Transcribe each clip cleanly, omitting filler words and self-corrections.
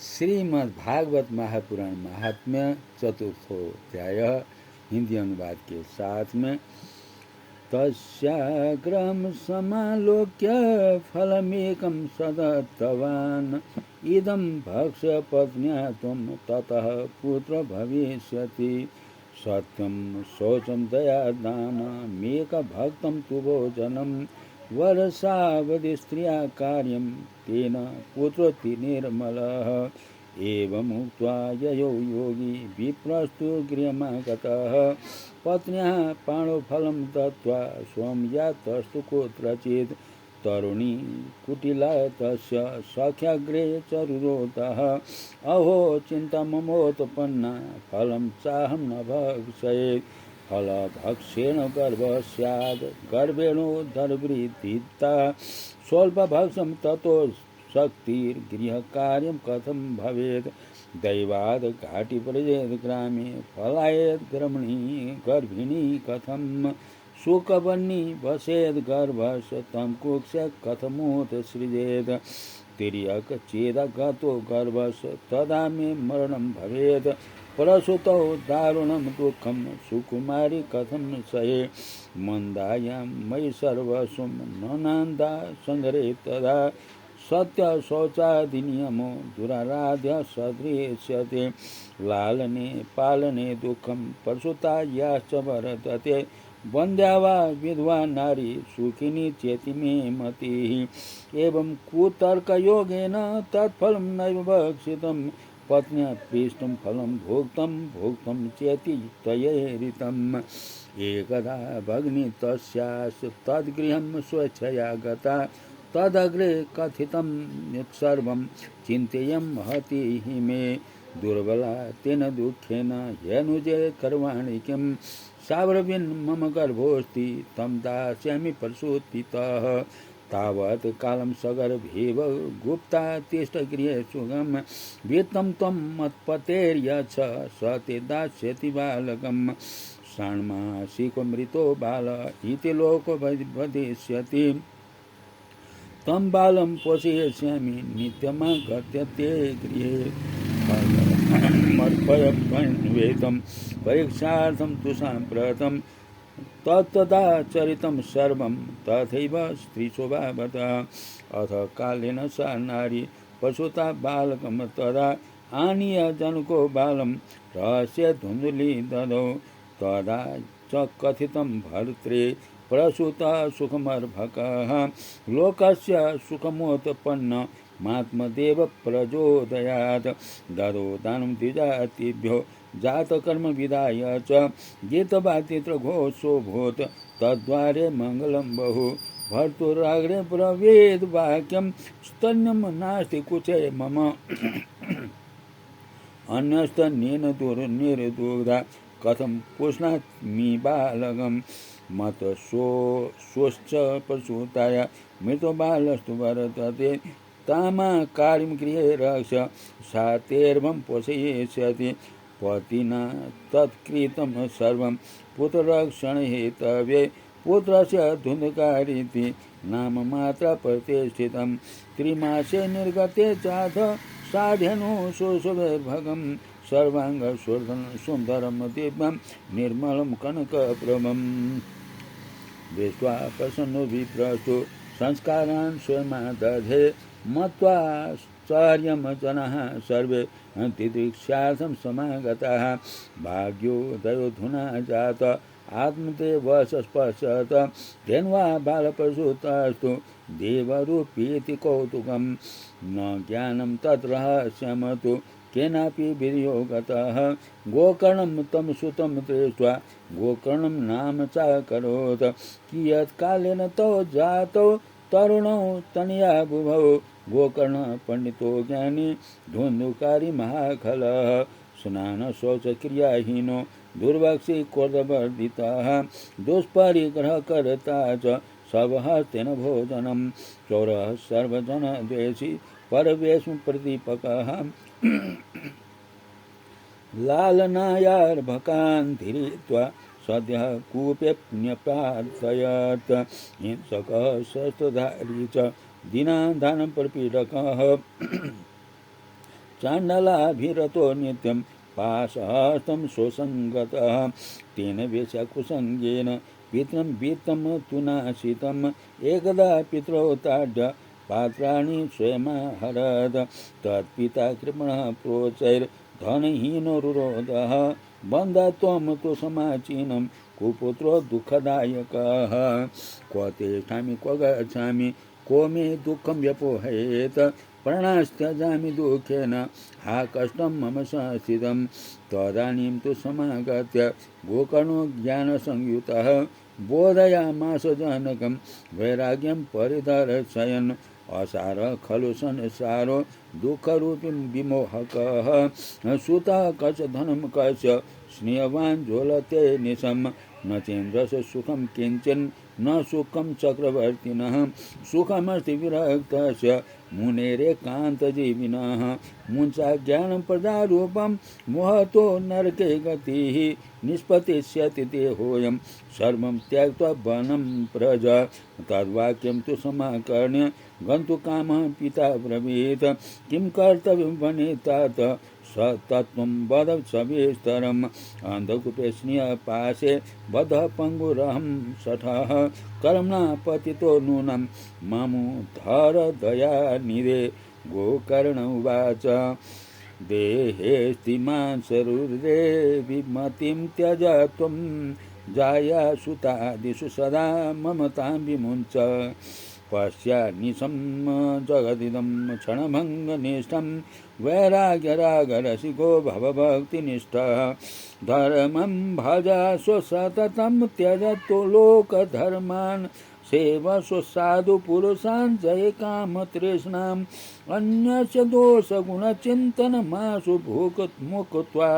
श्रीमद्भागवत महापुराण महात्म्य चतुर्थोध्याय हिंदी अनुवाद के साथ में तस्याग्रम समालोक्य फलमेकं सदत्तवान् इदं भक्ष्य पत्न्या त्वं ततः पुत्र भविष्यति सत्यं शौचं दया दानमेकभक्तं तु भोजनं वर्षावधि स्त्रिया कार्यं तेन पुत्रोऽति निर्मलः एवमुक्त्वा ययो योगी विप्रस्तु गृहमागतः पत्न्याः पाणोफलं दत्त्वा स्वं यातस्तु कुत्रचित् तरुणी कुटिला तस्य सख्याग्रे चरुरोधः अहो चिन्ता ममोत्पन्ना फलं चाहं न भक्षयेत् फलभक्षेण गर्भः स्यात् गर्भेणोदरवृद्धिता स्वल्पभक्षं ततो शक्तिर्गृहकार्यं कथं भवेत् दैवाद् घाटी प्रजेत् ग्रामे फलायेत् गर्भिणी कथं शुकवह्नि वसेत् गर्भस् तं कुक्ष्य कथमुत्सृजेत् तिर्यक् चेदगतो गर्भस् तदा मे मरणं भवेत् प्रसूतौ दारुणं दुःखं सुकुमारी कथं सहे मन्दायां मयि सर्वस्वं ननान्दा संहरे तदा सत्य शौचादिनियमो दुराराध्य सदृश्यते लालने पालने दुःखं प्रसूतायाश्च वर्तते वन्द्या वा विधवा नारी सुखिनी चेति मे मतिः एवं कुतर्कयोगेन तत्फलं नैव भक्षितम् पत्न्या पृष्टं फलं भोक्तं चेति तयेरितम् एकदा भगिनी तस्यास् तद्गृहं स्वेच्छया गता तदग्रे कथितं सर्वं चिन्तयं महति हि मे दुर्बला तेन दुःखेन ह्यनुजे कर्वाणि किं सावर्विन् मम गर्भोऽस्ति तं दास्यामि प्रसूतितः तावत् कालं सगर्भेव गुप्ता तिष्ठ गृहे सुगम वित्तं त्वं मत्पतेर्यच्छ स ते दास्यति बालकम् षण्मासिको मृतो बाल इति लोको वदिष्यति तं बालं पोषयिष्यामि नित्यमागत्य ते गृहे मर्पयन्वेदं परीक्षार्थं तु साम्प्रतं तत्तदा चरितं सर्वं तथैव स्त्रीशोभावत अथ कालेन सा नारी प्रसूता बालकं तदा आनीय जनको बालं रहस्य धुन्धुली ददौ तदा च कथितं भर्त्रे प्रसूता सुखमर्भकः लोकस्य सुखमोत्पन्न महात्मदेव प्रचोदयात् ददौ दानं द्विजातिभ्यो जातकर्म विधाय च गीतवातित्र घोषोभूत तद्वारे मङ्गलं बहु भर्तुराग्रे ब्रवीद् वाक्यं स्तन्यं नास्ति कुचे मम अन्यस्तन्येन दुर्निर्दुग्धा कथं पुष्णामि बालकं मत स्वश्च प्रसूताय मृतो बालस्तु वर्तते तामा कार्यं गृहे रक्ष सा तेर्वं पोषयिष्यति पतिना तत्कृतं सर्वं पुत्ररक्षणहेतवे पुत्रस्य धुन्धकारीति नाम मात्रा प्रतिष्ठितं त्रिमासे निर्गते चाथ साध्यनु सुशोभैर्भगं सर्वांग सुन्दरं दिव्यं निर्मलं कनकप्रभं दृष्ट्वा प्रसन्नो विप्रस्तु संस्कारान् स्वयमादधे मत्वा चार्यं जनाः सर्वे तिदृक्षार्थं समागताः भाग्योदयोधुना जात आत्मदेवशस्पशत धेन्वा बालप्रसूतास्तु देवरूपीति कौतुकं न ज्ञानं तत् रहस्यमतु केनापि विधियो गतः गोकर्णं तं सुतं दृष्ट्वा गोकर्णं नाम चाकरोत् कियत्कालेन तौ जातौ तरुणौ तनया बुभौ गोकर्ण पंडितो ज्ञानी धुन्धुकारी महाखलः स्नान शौचक्रियाहीनो दुर्भक्षी क्रोधवर्धितः दुष्परिग्रहकर्ता च स्वहस्तेन भोजनं चोरः सर्वजनद्वेषी परवेशं प्रदीपकः लालनायार्भकान् धीरित्वा सद्यः कूपे न्यप्रार्थयत् हिंसकः शस्त्रधारी च दीनान् दानं प्रपीडकः चाण्डालाभिरतो नित्यं पाशहस्तं सुसङ्गतः तेन वेशकुसङ्गेन पितरं वित्तं तु नाशितम् एकदा पितरौ ताड्य पात्राणि स्वयमाहरद तत्पिता कृपणः प्रोचैर्धनहीनो रुरोधः बन्धत्वं तु समाचीनं कुपुत्रो दुःखदायकः क्व तिष्ठामि क्व गच्छामि को मे दुःखं व्यपोहयेत् प्राणास्त्यजामि दुःखेन हा कष्टं मम संस्थितं तदानीं तु समागत्य गोकर्णो ज्ञानसंयुतः बोधयामास जनकं वैराग्यं परिदर्शयन् असार खलु संसारो दुःखरूपीं विमोहकः सुतः कच धनं कच स्नेहवान् ज्वलते निशम् न चेन्द्रस्य सुखं किञ्चिन् न सुखं चक्रवर्तिनः सुखमस्ति विरक्तस्य मुनेरेकान्तजीविनः मुञ्चा ज्ञानं प्रदारूपं मोहतो नरके गतिः निष्पतिष्यति देहोऽयं सर्वं त्यक्त्वा वनं प्रज तद्वाक्यं तु समाकर्ण्य गन्तुकामः पिता ब्रवीत् किं कर्तव्यं वने तात तत्त्वं वद सविस्तरम् अन्धकूपे स्नेहपाशे बद्धः पङ्गुरहं शठः कर्मणा पतितो नूनं मामुद्धर दयानिधे गोकर्ण उवाच देहेऽस्तिमान् सरुदे विमतिं त्यज त्वं जाया सुतादिषु सदा ममतां विमुञ्च पश्यानिशं जगदिदं क्षणभङ्गनिष्ठं वैराग्यरागरसिको भवभक्तिनिष्ठः धर्मं भजस्व सततं त्यजतो लोकधर्मान् सेवस्व साधुपुरुषान् जय कामतृष्णाम् अन्यस्य दोषगुणचिन्तनमाशु भूमुक्त्वा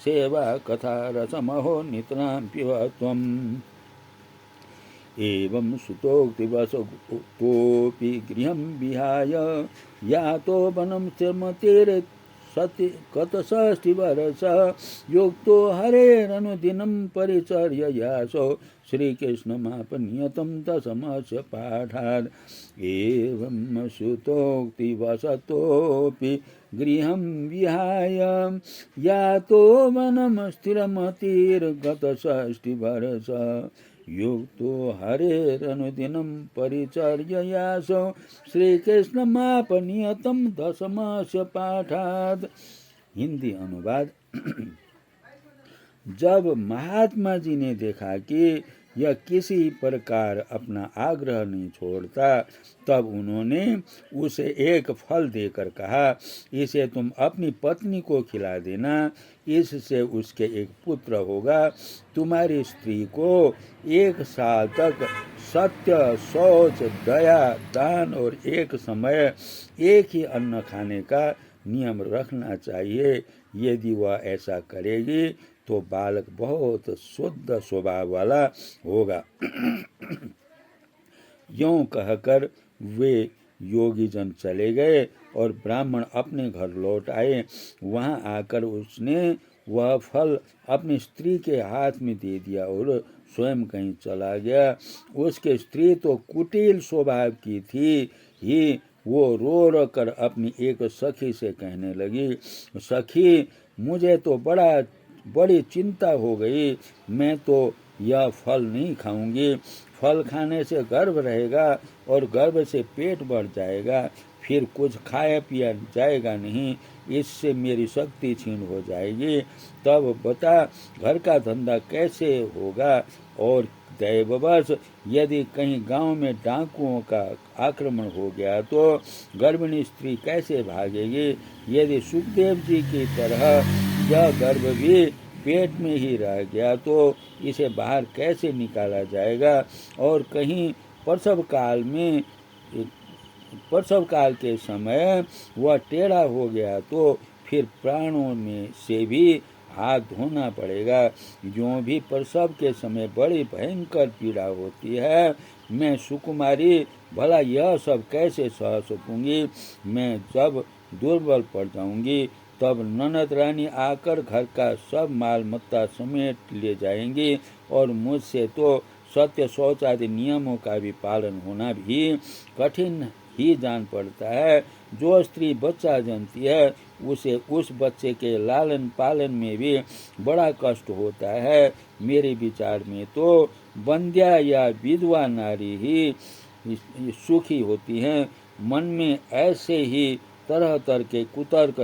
सेवा कथा रसमहो नितरां पिब त्वम् एवं सुतोक्तिवशतोऽपि गृहं विहाय यातो वनं स्थिरमतेर्सति कतषष्टिवर्षः युक्तो हरेरनुदिनं परिचर्ययासो श्रीकृष्णमापनियतं दशमस्य पाठात् एवं सुतोक्तिवशतोऽपि गृहं विहाय यातो वनं स्थिरमतिर्गतषष्टिवर्षः युक्तो हरेरनुदिनं परिचर्ययासो श्रीकृष्णमापनियतं दशमस्य पाठात्। हिंदी अनुवाद। जब महात्मा जी ने देखा कि यह किसी प्रकार अपना आग्रह नहीं छोड़ता, तब उन्होंने उसे एक फल देकर कहा, इसे तुम अपनी पत्नी को खिला देना, इससे उसके एक पुत्र होगा। तुम्हारी स्त्री को 1 साल तक सत्य, शौच, दया, दान और एक समय एक ही अन्न खाने का नियम रखना चाहिए। यदि वह ऐसा करेगी तो बालक बहुत शुद्ध स्वभाव वाला होगा। यूं कहकर वे योगी जन चले गए और ब्राह्मण अपने घर लौट आए। वहां आकर उसने वह फल अपनी स्त्री के हाथ में दे दिया और स्वयं कहीं चला गया। उसकी स्त्री तो कुटिल स्वभाव की थी ही। वो रो रो कर अपनी एक सखी से कहने लगी, सखी, मुझे तो बड़ी चिंता हो गई। मैं तो यह फल नहीं खाऊंगी। फल खाने से गर्भ रहेगा और गर्भ से पेट बढ़ जाएगा, फिर कुछ खाया पिया जाएगा नहीं। इससे मेरी शक्ति क्षीण हो जाएगी। तब बता, घर का धंधा कैसे होगा? और दैववश यदि कहीं गांव में डाकुओं का आक्रमण हो गया तो गर्भिणी स्त्री कैसे भागेगी? यदि सुखदेव जी की तरह यह गर्भ भी पेट में ही रह गया तो इसे बाहर कैसे निकाला जाएगा? और कहीं प्रसव काल के समय वह टेढ़ा हो गया तो फिर प्राणों में से भी हाथ धोना पड़ेगा। यूं भी प्रसव के समय बड़ी भयंकर पीड़ा होती है। मैं सुकुमारी भला यह सब कैसे सह सकूंगी? मैं जब दुर्बल पड़ जाऊंगी तब ननद रानी आकर घर का सब माल मत्ता समेट ले जाएंगी और मुझसे तो सत्य शौच आदि नियमों का भी पालन होना भी कठिन ही जान पड़ता है। जो स्त्री बच्चा जनती है उसे उस बच्चे के लालन पालन में भी बड़ा कष्ट होता है। मेरे विचार में तो बंध्या या विधवा नारी ही सुखी होती हैं। मन में ऐसे ही तरह तरह के कुतर्क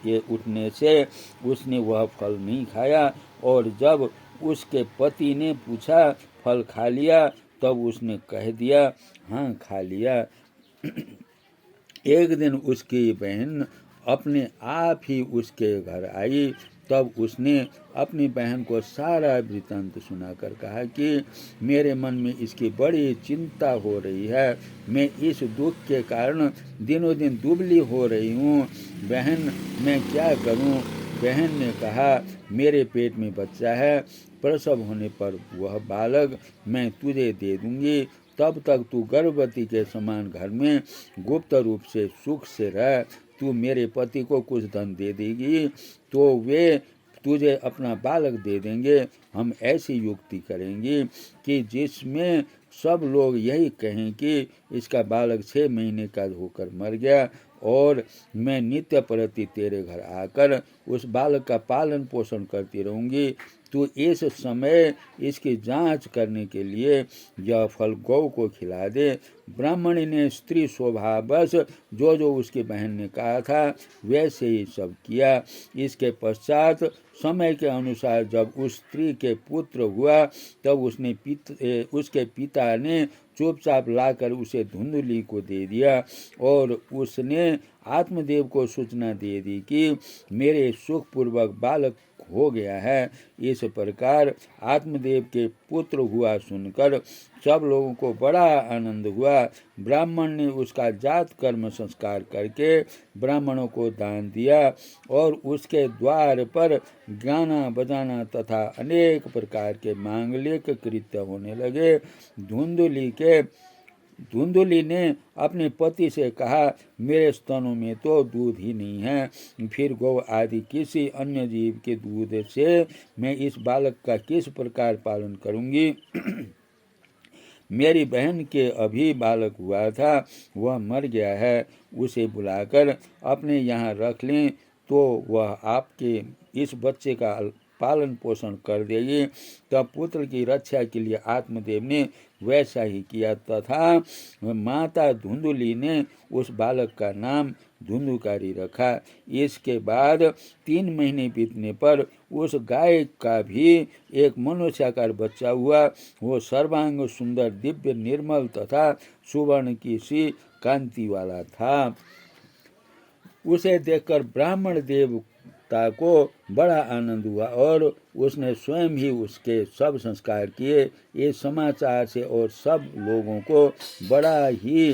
के उठने से उसने वह फल नहीं खाया, और जब उसके पति ने पूछा फल खा लिया, तब उसने कह दिया हाँ खा लिया। एक दिन उसकी बहन अपने आप ही उसके घर आई। तब उसने अपनी बहन को सारा वृत्तांत सुनाकर कहा कि मेरे मन में इसकी बड़ी चिंता हो रही है। मैं इस दुख के कारण दिनों दिन दुबली हो रही हूँ। बहन, मैं क्या करूँ? बहन ने कहा, मेरे पेट में बच्चा है, प्रसव होने पर वह बालक मैं तुझे दे दूंगी। तब तक तू गर्भवती के समान घर में गुप्त रूप से सुख से रह। तू मेरे पति को कुछ धन दे देगी तो वे तुझे अपना बालक दे देंगे। हम ऐसी युक्ति करेंगे कि जिसमें सब लोग यही कहें कि इसका बालक 6 महीने का होकर मर गया, और मैं नित्य प्रति तेरे घर आकर उस बालक का पालन पोषण करती रहूंगी। तू इस समय इसकी जांच करने के लिए यह फल गौ को खिला दे। ब्राह्मणी ने स्त्री स्वभावश जो जो उसकी बहन ने कहा था वैसे ही सब किया। इसके पश्चात समय के अनुसार जब उस स्त्री के पुत्र हुआ, तब उसके पिता ने चुपचाप लाकर उसे धुंधली को दे दिया, और उसने आत्मदेव को सूचना दे दी कि मेरे सुखपूर्वक बालक हो गया है। इस प्रकार आत्मदेव के पुत्र हुआ सुनकर सब लोगों को बड़ा आनंद हुआ। ब्राह्मण ने उसका जात कर्म संस्कार करके ब्राह्मणों को दान दिया, और उसके द्वार पर गाना बजाना तथा अनेक प्रकार के मांगलिक कृत्य होने लगे। धुंधुली ने अपने पति से कहा, मेरे स्तनों में तो दूध ही नहीं है, फिर गौ आदि किसी अन्य जीव के दूध से मैं इस बालक का किस प्रकार पालन करूंगी? मेरी बहन के अभी बालक हुआ था, वह मर गया है। उसे बुलाकर अपने यहाँ रख लें तो वह आपके इस बच्चे का पालन पोषण कर देगी। तब पुत्र की रक्षा के लिए आत्मदेव ने वैसा ही किया, तथा माता धुंधुली ने उस बालक का नाम धुंधुकारी रखा। इसके बाद 3 महीने बीतने पर उस गाय का भी एक मनुष्याकार बच्चा हुआ। वो सर्वांग सुंदर, दिव्य, निर्मल तथा सुवर्ण की सी कांति वाला था। उसे देखकर ब्राह्मण देवता को बड़ा आनंद हुआ, और उसने स्वयं ही उसके सब संस्कार किए। इस समाचार से और सब लोगों को बड़ा ही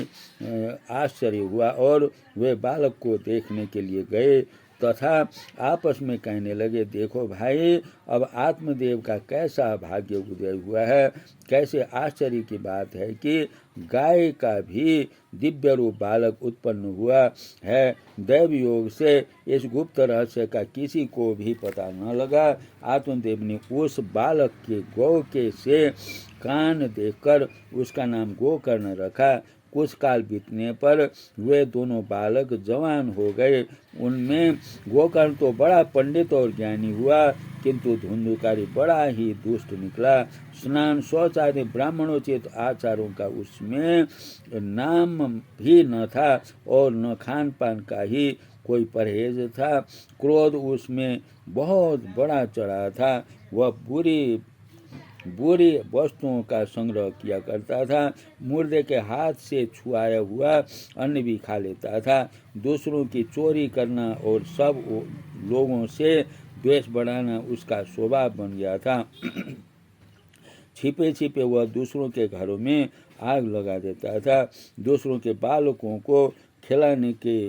आश्चर्य हुआ, और वे बालक को देखने के लिए गए तथा आपस में कहने लगे, देखो भाई, अब आत्मदेव का कैसा भाग्य उदय हुआ है। कैसे आश्चर्य की बात है कि गाय का भी दिव्य रूप बालक उत्पन्न हुआ है। दैव योग से इस गुप्त रहस्य का किसी को भी पता न लगा। आत्मदेव ने उस बालक के गौ के से कान देखकर उसका नाम गोकर्ण रखा। कुछ काल बीतने पर वे दोनों बालक जवान हो गए। उनमें गोकर्ण तो बड़ा पंडित और ज्ञानी हुआ, किंतु धुंधुकारी बड़ा ही दुष्ट निकला। स्नान, शौच आदि ब्राह्मणोचित आचारों का उसमें नाम भी न था, और न खान पान का ही कोई परहेज था। क्रोध उसमें बहुत बड़ा चढ़ा था। वह बुरी वस्तुओं का संग्रह किया करता था। मुर्दे के हाथ से छुआया हुआ अन्न भी खा लेता था। दूसरों की चोरी करना और सब लोगों से द्वेष बढ़ाना उसका स्वभाव बन गया था। छिपे छिपे वह दूसरों के घरों में आग लगा देता था। दूसरों के बालकों को खिलाने के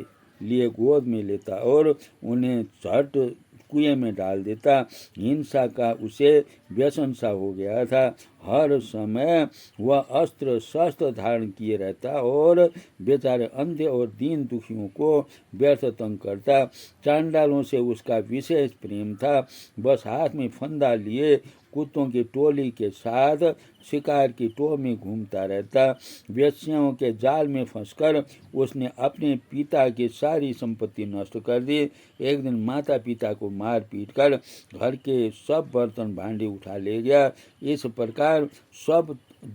लिए गोद में लेता और उन्हें झट कुएं में डाल देता। हिंसा का उसे व्यसन सा हो गया था। हर समय वह अस्त्र शस्त्र धारण किए रहता और बेचारे अंधे और दीन दुखियों को व्यर्थ तंग करता। चांडालों से उसका विशेष प्रेम था। बस हाथ में फंदा लिए कुत्तों की टोली के साथ शिकार की टोह में घूमता रहता। वेश्याओं के जाल में फंसकर उसने अपने पिता की सारी संपत्ति नष्ट कर दी। एक दिन माता पिता को मार पीट कर घर के सब बर्तन भांडे उठा ले गया। इस प्रकार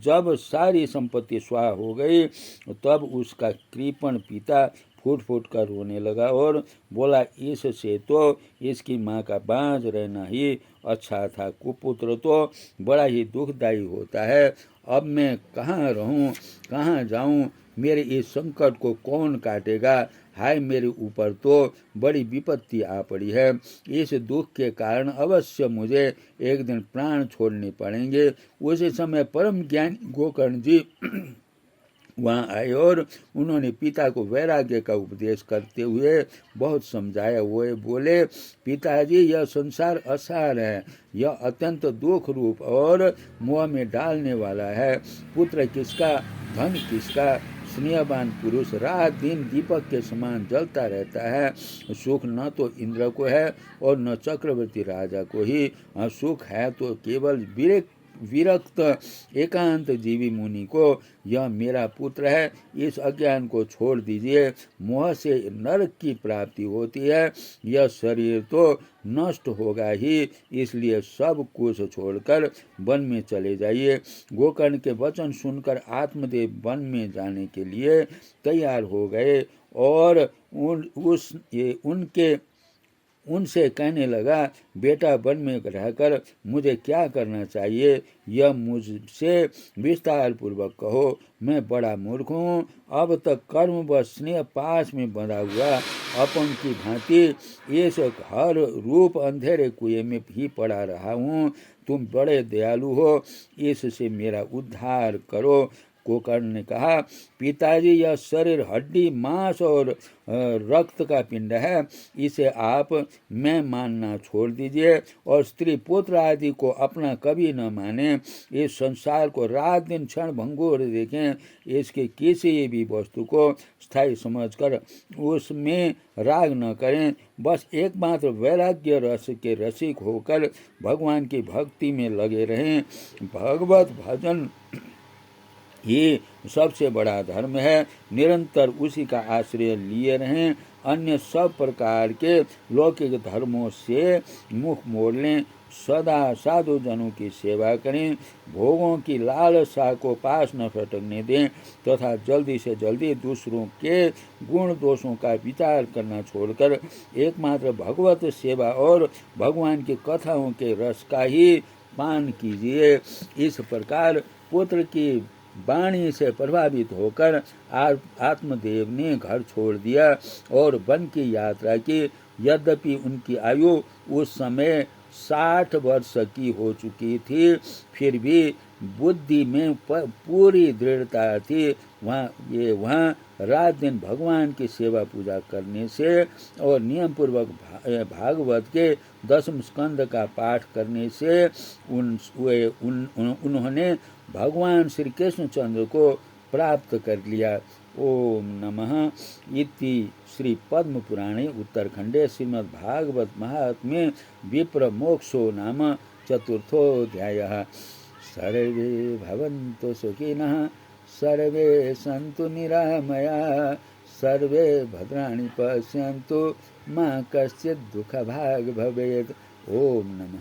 जब सारी संपत्ति स्वाहा हो गई तब उसका कृपण पिता फूट फूट कर रोने लगा और बोला, इससे तो इसकी माँ का बांझ रहना ही अच्छा था। कुपुत्र तो बड़ा ही दुखदायी होता है। अब मैं कहाँ रहूं, कहाँ जाऊं, मेरे इस संकट को कौन काटेगा। हाय, मेरे ऊपर तो बड़ी विपत्ति आ पड़ी है। इस दुख के कारण अवश्य मुझे एक दिन प्राण छोड़ने पड़ेंगे। उसी समय परम ज्ञानी गोकर्ण जी वहाँ आए और उन्होंने पिता को वैराग्य का उपदेश करते हुए बहुत समझाया। वो बोले, पिताजी, यह संसार असार है, यह अत्यंत दुख रूप और मोह में डालने वाला है। पुत्र किसका, धन किसका, स्नेहवान पुरुष रात दिन दीपक के समान जलता रहता है। सुख न तो इंद्र को है और न चक्रवर्ती राजा को ही। सुख है तो केवल विरक्त एकांत जीवी मुनि को। यह मेरा पुत्र है, इस अज्ञान को छोड़ दीजिए। मोह से नरक की प्राप्ति होती है। यह शरीर तो नष्ट होगा ही, इसलिए सब कुछ छोड़कर वन में चले जाइए। गोकर्ण के वचन सुनकर आत्मदेव वन में जाने के लिए तैयार हो गए और उनसे कहने लगा, बेटा, वन में रहकर मुझे क्या करना चाहिए, यह मुझसे विस्तार पूर्वक कहो। मैं बड़ा मूर्ख हूँ। अब तक कर्म व स्नेह पास में बंधा हुआ अपन की भांति इस हर रूप अंधेरे कुएं में ही पड़ा रहा हूँ। तुम बड़े दयालु हो, इससे मेरा उद्धार करो। गोकर्ण ने कहा, पिताजी, यह शरीर हड्डी, मांस और रक्त का पिंड है। इसे आप मैं मानना छोड़ दीजिए और स्त्री पुत्र आदि को अपना कभी न माने। इस संसार को रात दिन क्षण भंगुर देखें। इसके किसी भी वस्तु को स्थायी समझकर उसमें राग न करें। बस एकमात्र वैराग्य रस के रसिक होकर भगवान की भक्ति में लगे रहें। भगवत भजन ये सबसे बड़ा धर्म है। निरंतर उसी का आश्रय लिए रहें। अन्य सब प्रकार के लौकिक धर्मों से मुख मोड़ लें। सदा साधु जनों की सेवा करें। भोगों की लालसा को पास न फटकने दें तथा जल्दी से जल्दी दूसरों के गुण दोषों का विचार करना छोड़कर एकमात्र भगवत सेवा और भगवान की कथाओं के रस का ही पान कीजिए। इस प्रकार पुत्र की वाणी से प्रभावित होकर आत्मदेव ने घर छोड़ दिया और वन की यात्रा की। यद्यपि उनकी आयु उस समय 60 वर्ष की हो चुकी थी, फिर भी बुद्धि में पूरी दृढ़ता थी। वहाँ रात दिन भगवान की सेवा पूजा करने से और नियम पूर्वक भागवत के 10वें स्कंद का पाठ करने से उन्होंने भगवान श्री कृष्णचंद्र को प्राप्त कर लिया। ओम नमः इति श्री पद्म पुराणे उत्तरखंडे श्रीमद् भागवत महात्म्ये विप्र मोक्षो नाम चतुर्थोऽध्यायः। सर्वे भवन्तु सुखिनः, सर्वे सन्तु निरामयाः, सर्वे भद्राणि पश्यन्तु मा कश्चित् दुःखभाग् भवेत्। ओम नमः।